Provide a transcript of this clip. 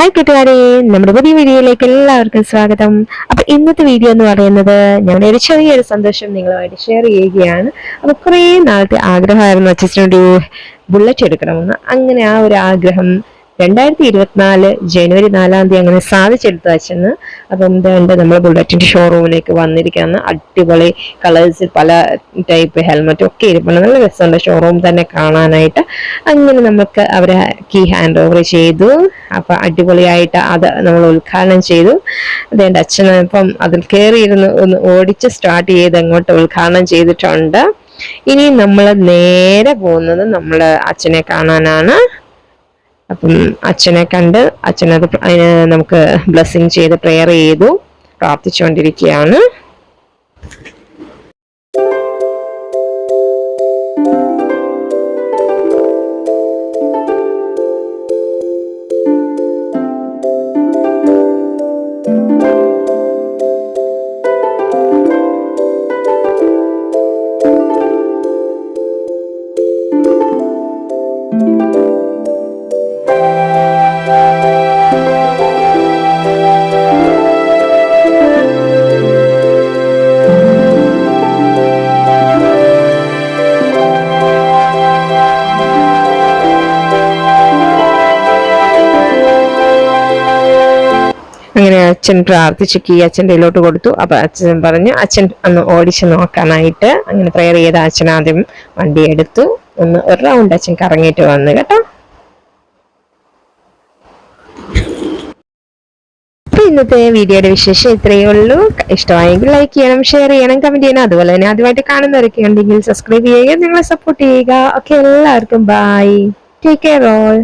Hi കൂട്ടുകാരെ, നമ്മുടെ പുതിയ വീഡിയോയിലേക്ക് എല്ലാവർക്കും സ്വാഗതം. അപ്പൊ ഇന്നത്തെ വീഡിയോ എന്ന് പറയുന്നത് ഞങ്ങളുടെ ഒരു ചെറിയൊരു സന്തോഷം നിങ്ങളുമായിട്ട് ഷെയർ ചെയ്യുകയാണ്. അപ്പൊ കുറേ നാളത്തെ ആഗ്രഹമായിരുന്നു അച്ഛനൊരു ബുള്ളറ്റ് എടുക്കണമെന്ന്. അങ്ങനെ ആ ഒരു ആഗ്രഹം 2024 ജനുവരി 4 അങ്ങനെ സാധിച്ചെടുത്തു അച്ഛന്. അപ്പം എന്താ നമ്മൾ ബുള്ളറ്റിന്റെ ഷോറൂമിലേക്ക് വന്നിരിക്കുകയാണ്. അടിപൊളി കളേഴ്സിൽ പല ടൈപ്പ് ഹെൽമെറ്റും ഒക്കെ ഇരിപ്പുണ്ട്. നല്ല രസമുണ്ട് ഷോറൂം തന്നെ കാണാനായിട്ട്. അങ്ങനെ നമുക്ക് അവരെ കീ ഹാൻഡ് ഓവർ ചെയ്തു. അപ്പൊ അടിപൊളിയായിട്ട് അത് നമ്മൾ ഉദ്ഘാടനം ചെയ്തു. അതെന്റെ അച്ഛന് ഇപ്പം അതിൽ കയറിയിരുന്ന് ഒന്ന് ഓടിച്ച് സ്റ്റാർട്ട് ചെയ്ത് അങ്ങോട്ട് ഉദ്ഘാടനം ചെയ്തിട്ടുണ്ട്. ഇനി നമ്മൾ നേരെ പോകുന്നത് നമ്മള് അച്ഛനെ കാണാനാണ്. അപ്പം അച്ഛനെ കണ്ട് അച്ഛനത് അതിന് നമുക്ക് ബ്ലെസ്സിങ് ചെയ്ത് പ്രെയർ ചെയ്തു പ്രാർത്ഥിച്ചുകൊണ്ടിരിക്കുകയാണ്. അങ്ങനെ അച്ഛൻ പ്രാർത്ഥിച്ച് കീ അച്ഛൻ്റെ കയ്യിലോട്ട് കൊടുത്തു. അപ്പൊ അച്ഛൻ പറഞ്ഞു അച്ഛൻ ഒന്ന് ഓടിച്ച് നോക്കാനായിട്ട്. അങ്ങനെ പ്രെയർ ചെയ്ത അച്ഛൻ ആദ്യം വണ്ടി എടുത്തു. ഒരു റൗണ്ട് അച്ഛൻ കറങ്ങിയിട്ട് വന്നു കേട്ടോ. ഇന്നത്തെ വീഡിയോയുടെ വിശേഷം ഇത്രയേ ഉള്ളൂ. ഇഷ്ടമായെങ്കിൽ ലൈക്ക് ചെയ്യണം, ഷെയർ ചെയ്യണം, കമന്റ് ചെയ്യണം. അതുപോലെ തന്നെ ആദ്യമായിട്ട് കാണുന്നവരൊക്കെ ഉണ്ടെങ്കിൽ സബ്സ്ക്രൈബ് ചെയ്യുക, നിങ്ങളെ സപ്പോർട്ട് ചെയ്യുക. ഓക്കെ, എല്ലാവർക്കും ബൈ, ടേക്ക് കെയർ ഓൾ.